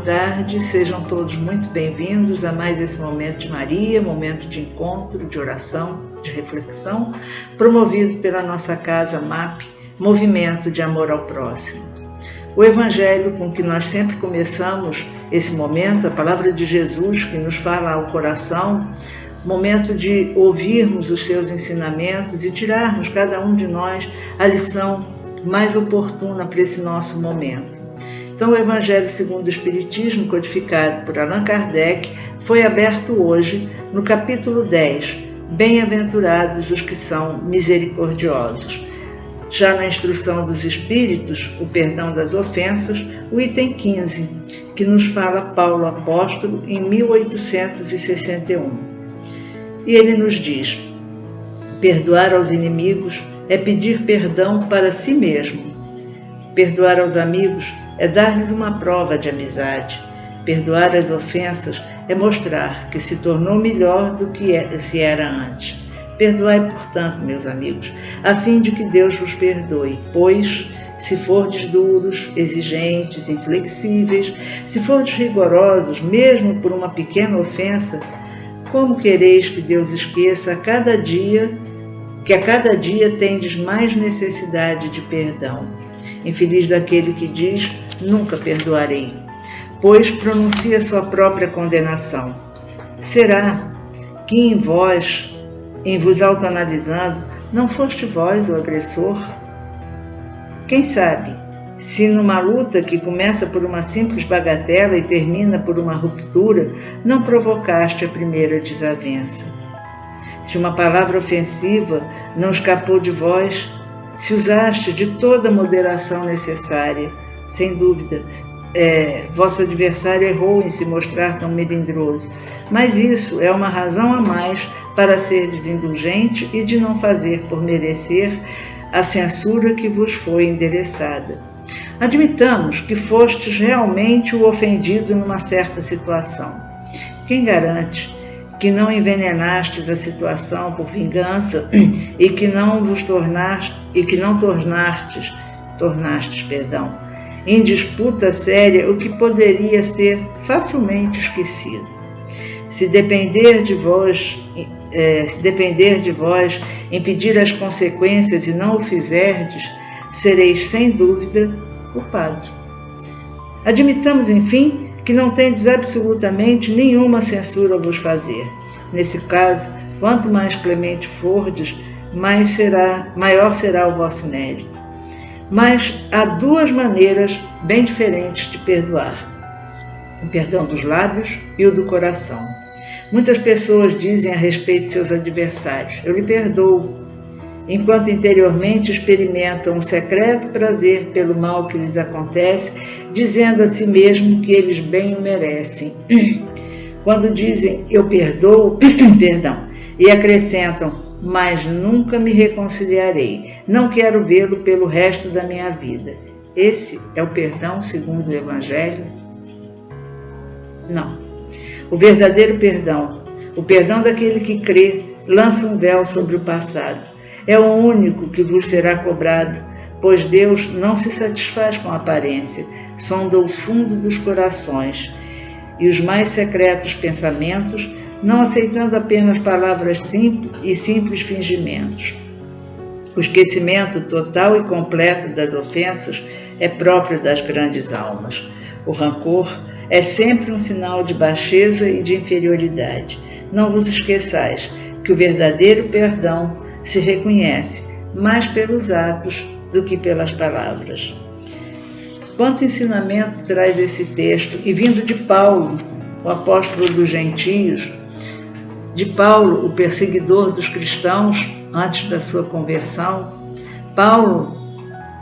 tarde, sejam todos muito bem-vindos a mais esse Momento de Maria, momento de encontro, de oração, de reflexão, promovido pela nossa casa MAP, Movimento de Amor ao Próximo. O Evangelho com que nós sempre começamos esse momento, a palavra de Jesus que nos fala ao coração, momento de ouvirmos os seus ensinamentos e tirarmos cada um de nós a lição mais oportuna para esse nosso momento. Então, o Evangelho segundo o Espiritismo, codificado por Allan Kardec, foi aberto hoje no capítulo 10, Bem-aventurados os que são misericordiosos. Já na Instrução dos Espíritos, o perdão das ofensas, o item 15, que nos fala Paulo Apóstolo em 1861. E ele nos diz: perdoar aos inimigos é pedir perdão para si mesmo. Perdoar aos amigos é dar-lhes uma prova de amizade. Perdoar as ofensas é mostrar que se tornou melhor do que se era antes. Perdoai, portanto, meus amigos, a fim de que Deus vos perdoe, pois, se fordes duros, exigentes, inflexíveis, se fordes rigorosos, mesmo por uma pequena ofensa, como quereis que Deus esqueça que a cada dia tendes mais necessidade de perdão? Infeliz daquele que diz, nunca perdoarei, pois pronuncia sua própria condenação. Será que em vos autoanalisando, não foste vós o agressor? Quem sabe, se numa luta que começa por uma simples bagatela e termina por uma ruptura, não provocaste a primeira desavença? Se uma palavra ofensiva não escapou de vós, se usaste de toda a moderação necessária, sem dúvida, vosso adversário errou em se mostrar tão melindroso, mas isso é uma razão a mais para ser indulgente e de não fazer por merecer a censura que vos foi endereçada. Admitamos que fostes realmente o ofendido numa certa situação. Quem garante que não envenenastes a situação por vingança e que não tornastes em disputa séria o que poderia ser facilmente esquecido? Se depender de vós impedir as consequências e não o fizerdes, sereis sem dúvida culpados. Admitamos, enfim, que não tendes absolutamente nenhuma censura a vos fazer. Nesse caso, quanto mais clemente fordes, maior será o vosso mérito. Mas há duas maneiras bem diferentes de perdoar: o perdão dos lábios e o do coração. Muitas pessoas dizem a respeito de seus adversários, eu lhe perdoo, enquanto interiormente experimentam um secreto prazer pelo mal que lhes acontece, dizendo a si mesmo que eles bem o merecem. Quando dizem eu perdoo, e acrescentam, mas nunca me reconciliarei, não quero vê-lo pelo resto da minha vida. Esse é o perdão segundo o Evangelho? Não. O verdadeiro perdão, o perdão daquele que crê, lança um véu sobre o passado. É o único que vos será cobrado, pois Deus não se satisfaz com a aparência, sonda o fundo dos corações e os mais secretos pensamentos, não aceitando apenas palavras simples fingimentos. O esquecimento total e completo das ofensas é próprio das grandes almas. O rancor é sempre um sinal de baixeza e de inferioridade. Não vos esqueçais que o verdadeiro perdão se reconhece mais pelos atos do que pelas palavras. Quanto ensinamento traz esse texto, e vindo de Paulo, o apóstolo dos gentios, de Paulo, o perseguidor dos cristãos antes da sua conversão, Paulo,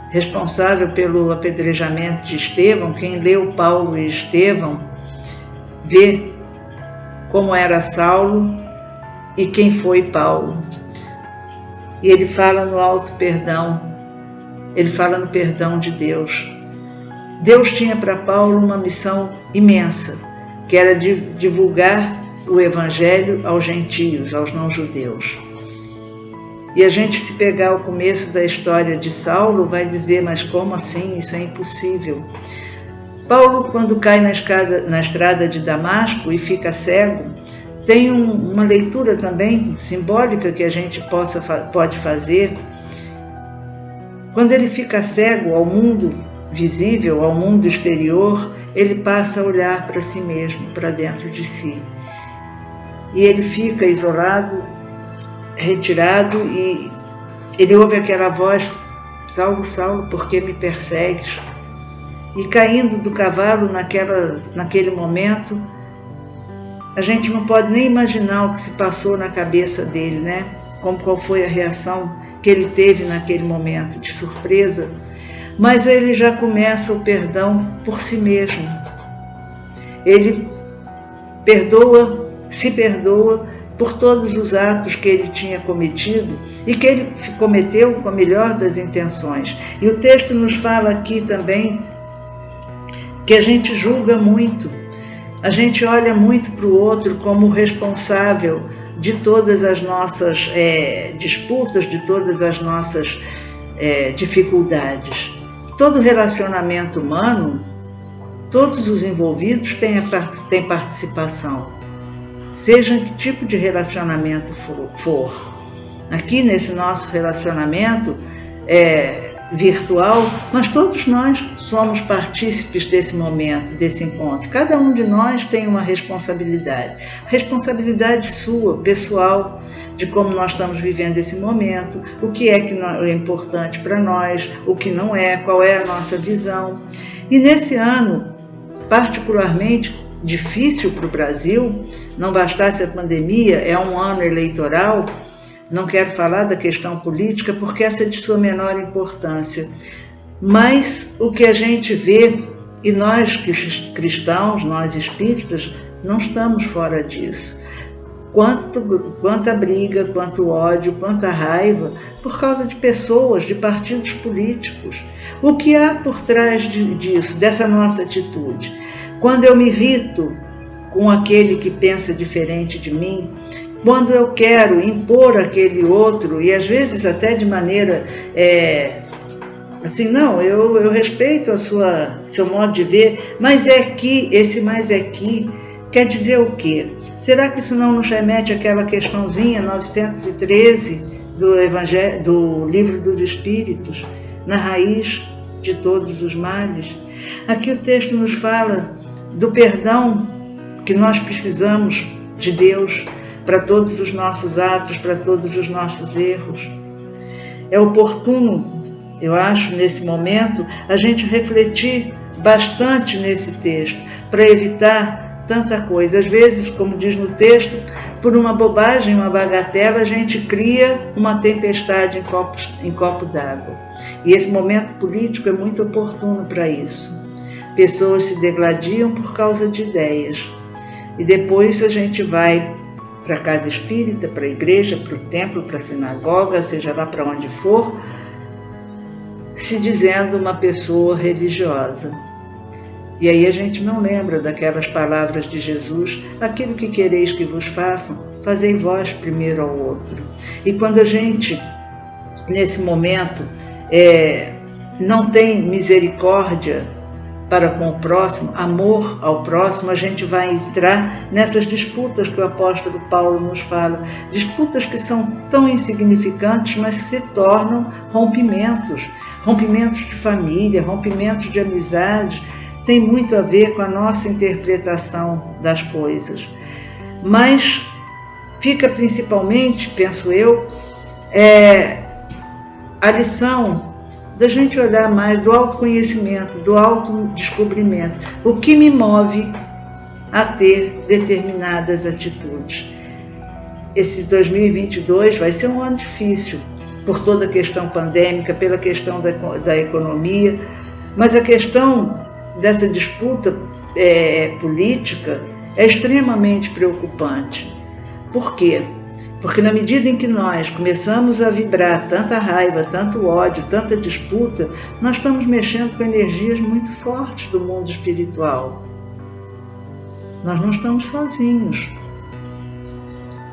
responsável pelo apedrejamento de Estevão. Quem leu Paulo e Estevão vê como era Saulo e quem foi Paulo. E ele fala no alto perdão, ele fala no perdão de Deus. Deus tinha para Paulo uma missão imensa, que era de divulgar o Evangelho aos gentios, aos não-judeus. E a gente, se pegar o começo da história de Saulo, vai dizer, mas como assim? Isso é impossível. Paulo, quando cai na estrada de Damasco e fica cego, tem uma leitura também simbólica que a gente pode fazer. Quando ele fica cego ao mundo visível, ao mundo exterior, ele passa a olhar para si mesmo, para dentro de si. E ele fica isolado, retirado, e ele ouve aquela voz: Saulo, Saulo, por que me persegues? E caindo do cavalo naquele momento, a gente não pode nem imaginar o que se passou na cabeça dele, né? Qual foi a reação que ele teve naquele momento de surpresa. Mas ele já começa o perdão por si mesmo. Ele se perdoa por todos os atos que ele tinha cometido e que ele cometeu com a melhor das intenções. E o texto nos fala aqui também que a gente julga muito, a gente olha muito para o outro como responsável de todas as nossas disputas, de todas as nossas dificuldades. Todo relacionamento humano, todos os envolvidos têm participação, seja que tipo de relacionamento for. Aqui nesse nosso relacionamento virtual, mas todos nós somos partícipes desse momento, desse encontro. Cada um de nós tem uma responsabilidade sua, pessoal, de como nós estamos vivendo esse momento, o que é que é importante para nós, o que não é, qual é a nossa visão. E nesse ano, particularmente difícil para o Brasil, não bastasse a pandemia, é um ano eleitoral. Não quero falar da questão política porque essa é de sua menor importância, mas o que a gente vê, e nós cristãos, nós espíritas, não estamos fora disso. Quanta briga, quanto ódio, quanta raiva por causa de pessoas, de partidos políticos. O que há por trás disso, dessa nossa atitude? Quando eu me irrito com aquele que pensa diferente de mim, quando eu quero impor aquele outro, e às vezes até de maneira assim, não, eu respeito seu modo de ver, mas esse mais quer dizer o quê? Será que isso não nos remete àquela questãozinha 913 do Livro dos Espíritos, na raiz de todos os males? Aqui o texto nos fala do perdão que nós precisamos de Deus para todos os nossos atos, para todos os nossos erros. É oportuno, eu acho, nesse momento, a gente refletir bastante nesse texto, para evitar tanta coisa. Às vezes, como diz no texto, por uma bobagem, uma bagatela, a gente cria uma tempestade em copo d'água. E esse momento político é muito oportuno para isso. Pessoas se degladiam por causa de ideias. E depois a gente vai para a casa espírita, para a igreja, para o templo, para a sinagoga, seja lá para onde for, se dizendo uma pessoa religiosa. E aí a gente não lembra daquelas palavras de Jesus: aquilo que quereis que vos façam, fazei vós primeiro ao outro. E quando a gente, nesse momento, não tem misericórdia para com o próximo, amor ao próximo, a gente vai entrar nessas disputas que o apóstolo Paulo nos fala, disputas que são tão insignificantes, mas se tornam rompimentos de família, rompimentos de amizade. Tem muito a ver com a nossa interpretação das coisas. Mas fica principalmente, penso eu, a lição da gente olhar mais do autoconhecimento, do autodescobrimento. O que me move a ter determinadas atitudes? Esse 2022 vai ser um ano difícil, por toda a questão pandêmica, pela questão da economia, mas a questão dessa disputa política é extremamente preocupante. Por quê? Porque na medida em que nós começamos a vibrar tanta raiva, tanto ódio, tanta disputa, nós estamos mexendo com energias muito fortes do mundo espiritual. Nós não estamos sozinhos.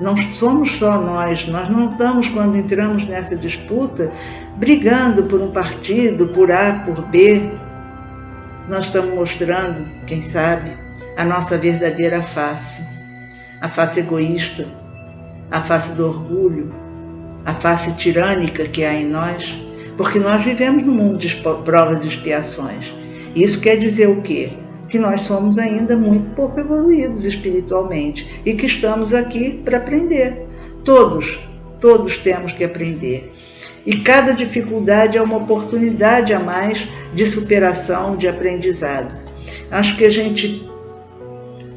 Não somos só nós não estamos, quando entramos nessa disputa, brigando por um partido, por A, por B. nós estamos mostrando, quem sabe, a nossa verdadeira face. A face egoísta, a face do orgulho, a face tirânica que há em nós, porque nós vivemos num mundo de provas e expiações. Isso quer dizer o quê? Que nós somos ainda muito pouco evoluídos espiritualmente e que estamos aqui para aprender. Todos temos que aprender. E cada dificuldade é uma oportunidade a mais de superação, de aprendizado. Acho que a gente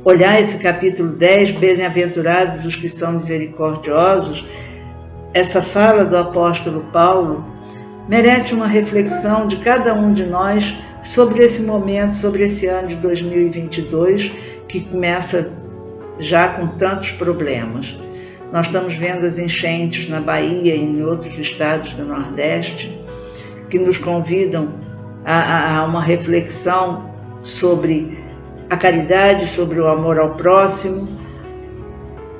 olhar esse capítulo 10, bem-aventurados os que são misericordiosos, essa fala do apóstolo Paulo, merece uma reflexão de cada um de nós sobre esse momento, sobre esse ano de 2022, que começa já com tantos problemas. Nós estamos vendo as enchentes na Bahia e em outros estados do Nordeste, que nos convidam a uma reflexão sobre a caridade, sobre o amor ao próximo.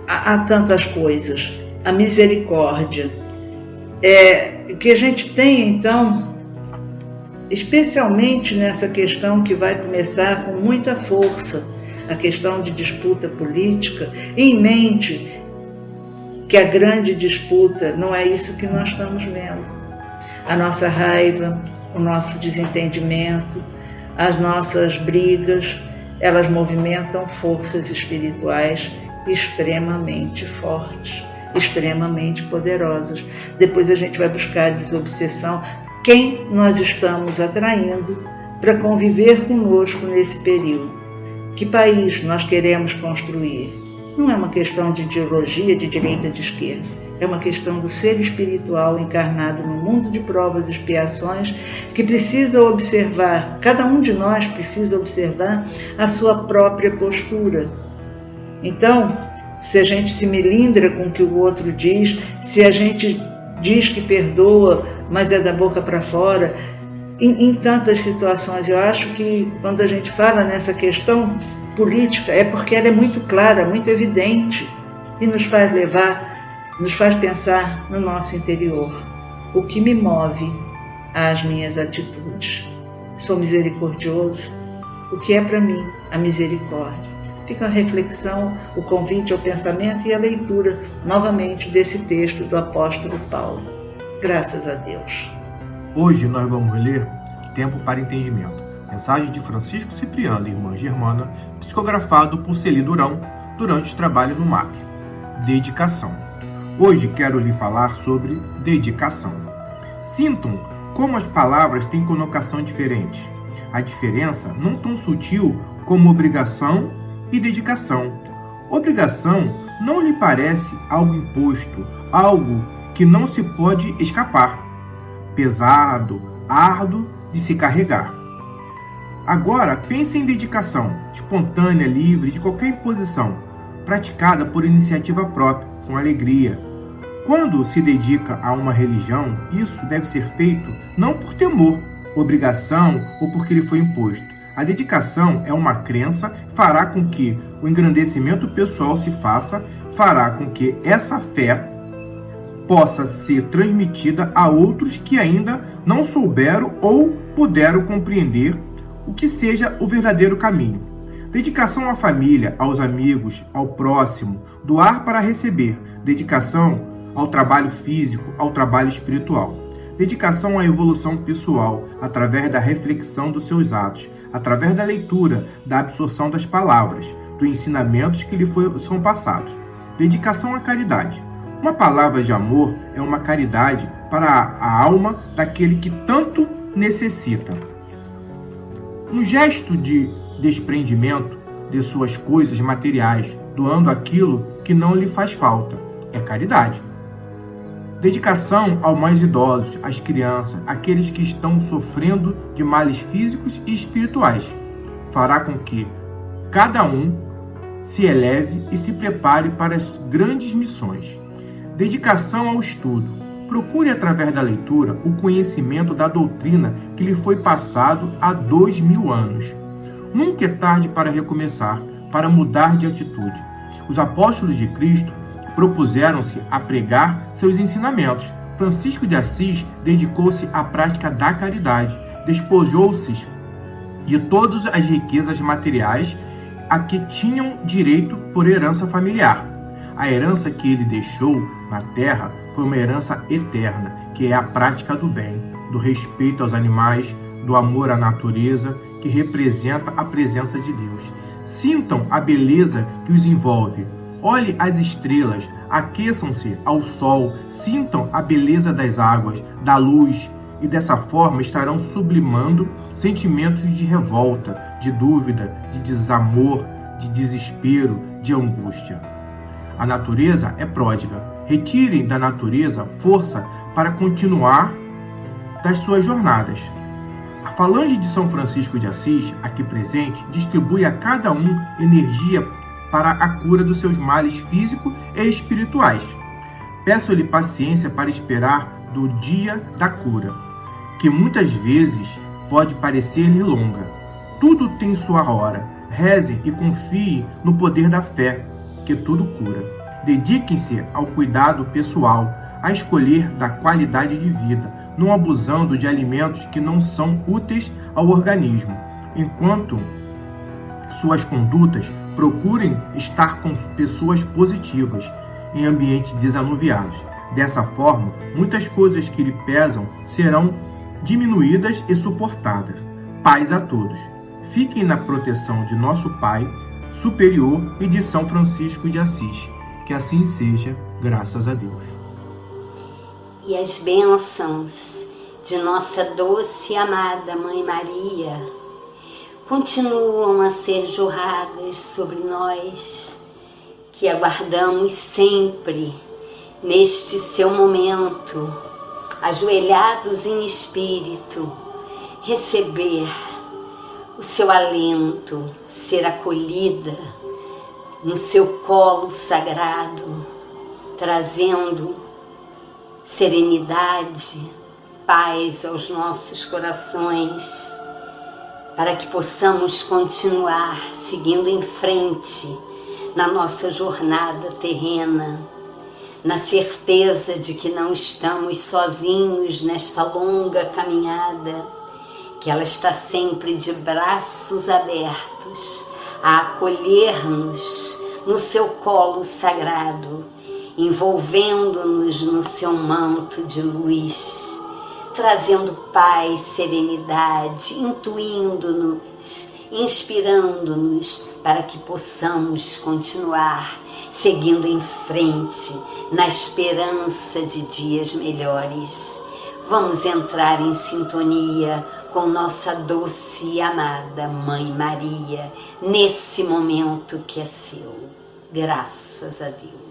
Há tantas coisas. A misericórdia. Que a gente tenha, então, especialmente nessa questão que vai começar com muita força, a questão de disputa política, em mente que a grande disputa não é isso que nós estamos vendo. A nossa raiva, o nosso desentendimento, as nossas brigas, elas movimentam forças espirituais extremamente fortes, extremamente poderosas. Depois a gente vai buscar a desobsessão, quem nós estamos atraindo para conviver conosco nesse período. Que país nós queremos construir? Não é uma questão de ideologia, de direita e de esquerda. É uma questão do ser espiritual encarnado no mundo de provas e expiações, que precisa observar, cada um de nós precisa observar a sua própria postura. Então, se a gente se melindra com o que o outro diz, se a gente diz que perdoa, mas é da boca para fora, em tantas situações, eu acho que quando a gente fala nessa questão política, é porque ela é muito clara, muito evidente, e nos faz pensar no nosso interior. O que me move às minhas atitudes? Sou misericordioso? O que é para mim a misericórdia? Fica a reflexão, o convite ao pensamento e a leitura, novamente, desse texto do apóstolo Paulo. Graças a Deus. Hoje nós vamos ler Tempo para Entendimento, mensagem de Francisco Cipriano e irmã Germana, psicografado por Celi Durão durante o trabalho no MAP. Dedicação. Hoje quero lhe falar sobre dedicação. Sintam como as palavras têm conotação diferente. A diferença não tão sutil como obrigação e dedicação. Obrigação não lhe parece algo imposto, algo que não se pode escapar, pesado, árduo de se carregar. Agora, pense em dedicação, espontânea, livre de qualquer imposição, praticada por iniciativa própria, com alegria. Quando se dedica a uma religião, isso deve ser feito não por temor, obrigação ou porque lhe foi imposto. A dedicação é uma crença, fará com que o engrandecimento pessoal se faça, fará com que essa fé possa ser transmitida a outros que ainda não souberam ou puderam compreender o que seja o verdadeiro caminho. Dedicação à família, aos amigos, ao próximo, doar para receber. Dedicação ao trabalho físico, ao trabalho espiritual. Dedicação à evolução pessoal, através da reflexão dos seus atos, através da leitura, da absorção das palavras, dos ensinamentos que lhe são passados. Dedicação à caridade. Uma palavra de amor é uma caridade para a alma daquele que tanto necessita. Um gesto de desprendimento de suas coisas materiais, doando aquilo que não lhe faz falta, é caridade. Dedicação aos mais idosos, às crianças, àqueles que estão sofrendo de males físicos e espirituais, fará com que cada um se eleve e se prepare para as grandes missões. Dedicação ao estudo. Procure, através da leitura, o conhecimento da doutrina que lhe foi passado há 2000 anos. Nunca é tarde para recomeçar, para mudar de atitude. Os apóstolos de Cristo propuseram-se a pregar seus ensinamentos. Francisco de Assis dedicou-se à prática da caridade, despojou-se de todas as riquezas materiais a que tinham direito por herança familiar. A herança que ele deixou na terra foi uma herança eterna, que é a prática do bem, do respeito aos animais, do amor à natureza, que representa a presença de Deus. Sintam a beleza que os envolve. Olhe as estrelas, aqueçam-se ao sol, sintam a beleza das águas, da luz, e dessa forma estarão sublimando sentimentos de revolta, de dúvida, de desamor, de desespero, de angústia. A natureza é pródiga. Retirem da natureza força para continuar das suas jornadas. A Falange de São Francisco de Assis, aqui presente, distribui a cada um energia para a cura dos seus males físicos e espirituais. Peço-lhe paciência para esperar do dia da cura, que muitas vezes pode parecer-lhe longa. Tudo tem sua hora. Rezem e confiem no poder da fé, que tudo cura. Dediquem-se ao cuidado pessoal, a escolher da qualidade de vida, não abusando de alimentos que não são úteis ao organismo. Enquanto suas condutas, procurem estar com pessoas positivas em ambientes desanuviados. Dessa forma, muitas coisas que lhe pesam serão diminuídas e suportadas. Paz a todos. Fiquem na proteção de nosso Pai superior e de São Francisco de Assis. Que assim seja, graças a Deus. E as bênçãos de nossa doce e amada Mãe Maria continuam a ser jorradas sobre nós, que aguardamos sempre neste seu momento, ajoelhados em espírito, receber o seu alento, ser acolhida no seu colo sagrado, trazendo serenidade, paz aos nossos corações, para que possamos continuar seguindo em frente na nossa jornada terrena, na certeza de que não estamos sozinhos nesta longa caminhada, que ela está sempre de braços abertos a acolher-nos no seu colo sagrado, envolvendo-nos no seu manto de luz, trazendo paz, serenidade, intuindo-nos, inspirando-nos para que possamos continuar seguindo em frente na esperança de dias melhores. Vamos entrar em sintonia com nossa doce e amada Mãe Maria, nesse momento que é seu. Graças a Deus.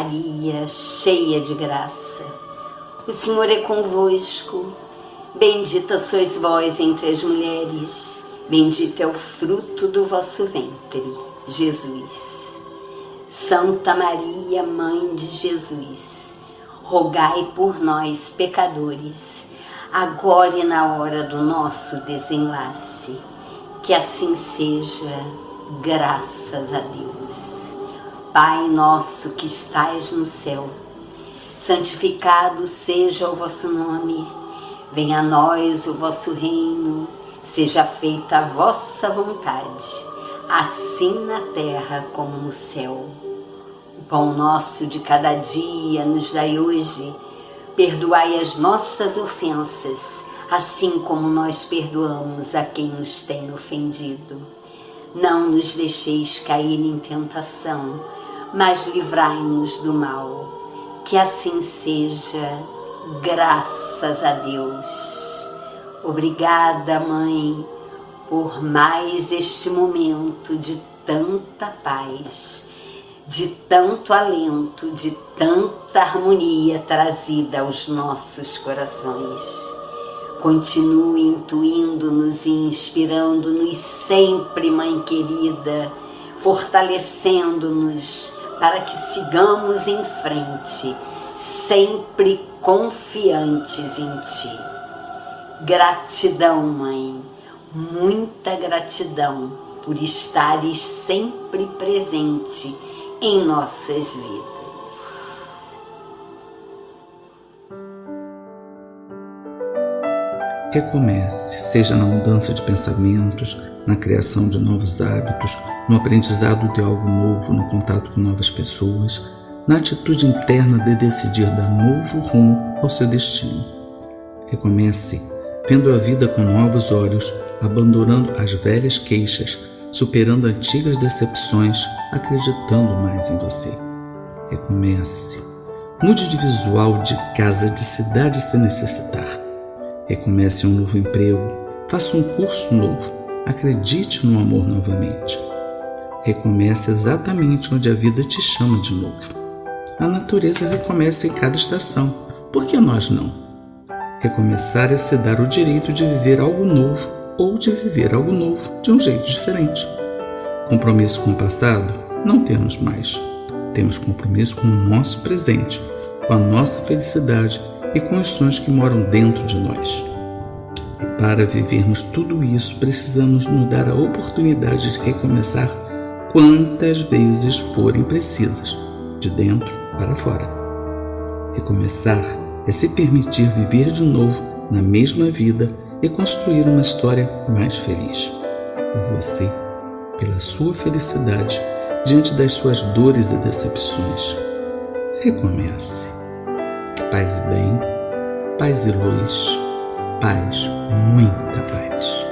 Maria, cheia de graça, o Senhor é convosco. Bendita sois vós entre as mulheres, bendito é o fruto do vosso ventre, Jesus. Santa Maria, Mãe de Jesus, rogai por nós, pecadores, agora e na hora do nosso desenlace. Que assim seja, graças a Deus. Pai nosso que estais no céu, santificado seja o vosso nome. Venha a nós o vosso reino, seja feita a vossa vontade, assim na terra como no céu. O pão nosso de cada dia nos dai hoje. Perdoai as nossas ofensas, assim como nós perdoamos a quem nos tem ofendido. Não nos deixeis cair em tentação, mas livrai-nos do mal. Que assim seja, graças a Deus. Obrigada, Mãe, por mais este momento de tanta paz, de tanto alento, de tanta harmonia trazida aos nossos corações. Continue intuindo-nos e inspirando-nos sempre, Mãe querida, fortalecendo-nos para que sigamos em frente, sempre confiantes em Ti. Gratidão, Mãe, muita gratidão por estares sempre presente em nossas vidas. Recomece, seja na mudança de pensamentos, na criação de novos hábitos, no aprendizado de algo novo, no contato com novas pessoas, na atitude interna de decidir dar novo rumo ao seu destino. Recomece, vendo a vida com novos olhos, abandonando as velhas queixas, superando antigas decepções, acreditando mais em você. Recomece. Mude de visual, de casa, de cidade se necessitar. Recomece um novo emprego, faça um curso novo, acredite no amor novamente. Recomece exatamente onde a vida te chama de novo. A natureza recomeça em cada estação, por que nós não? Recomeçar é se dar o direito de viver algo novo ou de viver algo novo de um jeito diferente. Compromisso com o passado? Não temos mais. Temos compromisso com o nosso presente, com a nossa felicidade e com os sonhos que moram dentro de nós. E para vivermos tudo isso, precisamos nos dar a oportunidade de recomeçar quantas vezes forem precisas, de dentro para fora. Recomeçar é se permitir viver de novo na mesma vida e construir uma história mais feliz. Por você, pela sua felicidade, diante das suas dores e decepções. Recomece. Paz e bem, paz e luz, paz, muita paz.